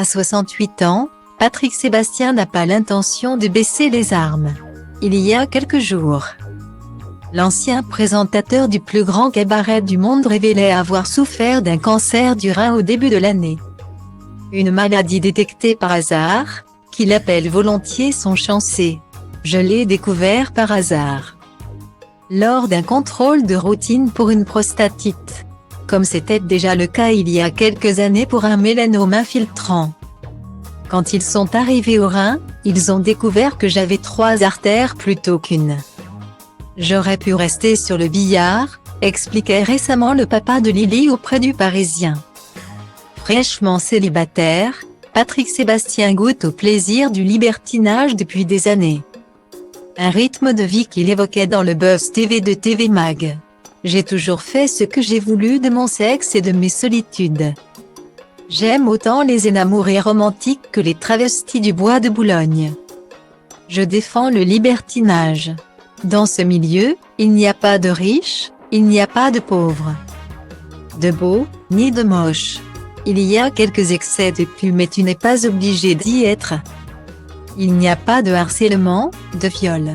À 68 ans, Patrick Sébastien n'a pas l'intention de baisser les armes. Il y a quelques jours, l'ancien présentateur du plus grand cabaret du monde révélait avoir souffert d'un cancer du rein au début de l'année. Une maladie détectée par hasard, qu'il appelle volontiers son chancé. Je l'ai découvert par hasard, lors d'un contrôle de routine pour une prostatite, comme c'était déjà le cas il y a quelques années pour un mélanome infiltrant. Quand ils sont arrivés au rein, ils ont découvert que j'avais 3 artères plutôt qu'une. J'aurais pu rester sur le billard, expliquait récemment le papa de Lily auprès du Parisien. Fraîchement célibataire, Patrick Sébastien goûte au plaisir du libertinage depuis des années. Un rythme de vie qu'il évoquait dans le Buzz TV de TV Mag. J'ai toujours fait ce que j'ai voulu de mon sexe et de mes solitudes. J'aime autant les énamourés romantiques que les travestis du bois de Boulogne. Je défends le libertinage. Dans ce milieu, il n'y a pas de riches, il n'y a pas de pauvres, de beaux, ni de moches. Il y a quelques excès de cul mais tu n'es pas obligé d'y être. Il n'y a pas de harcèlement, de viol.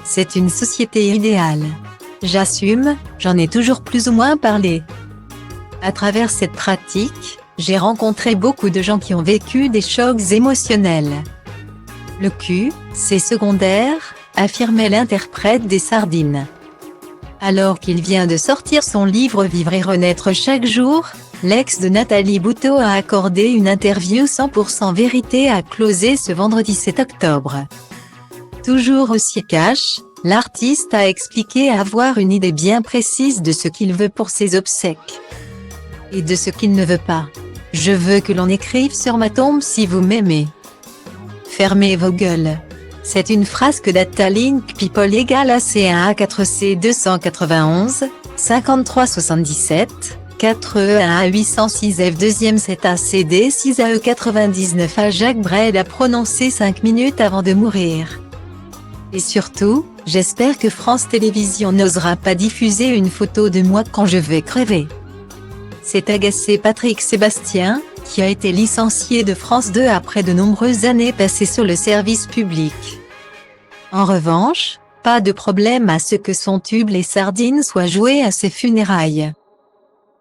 C'est une société idéale. J'assume, j'en ai toujours plus ou moins parlé. À travers cette pratique, j'ai rencontré beaucoup de gens qui ont vécu des chocs émotionnels. Le cul, c'est secondaire, affirmait l'interprète des Sardines. Alors qu'il vient de sortir son livre Vivre et renaître chaque jour, l'ex de Nathalie Bouteau a accordé une interview 100% vérité à Closer ce vendredi 7 octobre. Toujours aussi cash, l'artiste a expliqué avoir une idée bien précise de ce qu'il veut pour ses obsèques. Et de ce qu'il ne veut pas. Je veux que l'on écrive sur ma tombe si vous m'aimez. Fermez vos gueules. C'est une phrase que data link people égale AC1A4C 291, 5377, 4E1A 806F 2e 7ACD 6AE 99 à Jacques Brel a prononcé 5 minutes avant de mourir. Et surtout, j'espère que France Télévisions n'osera pas diffuser une photo de moi quand je vais crever. C'est agacé Patrick Sébastien, qui a été licencié de France 2 après de nombreuses années passées sur le service public. En revanche, pas de problème à ce que son tube Les Sardines soit joué à ses funérailles.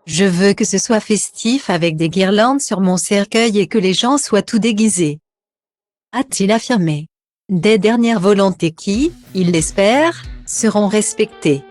Je veux que ce soit festif avec des guirlandes sur mon cercueil et que les gens soient tout déguisés, a-t-il affirmé. Des dernières volontés qui, il l'espère, seront respectées.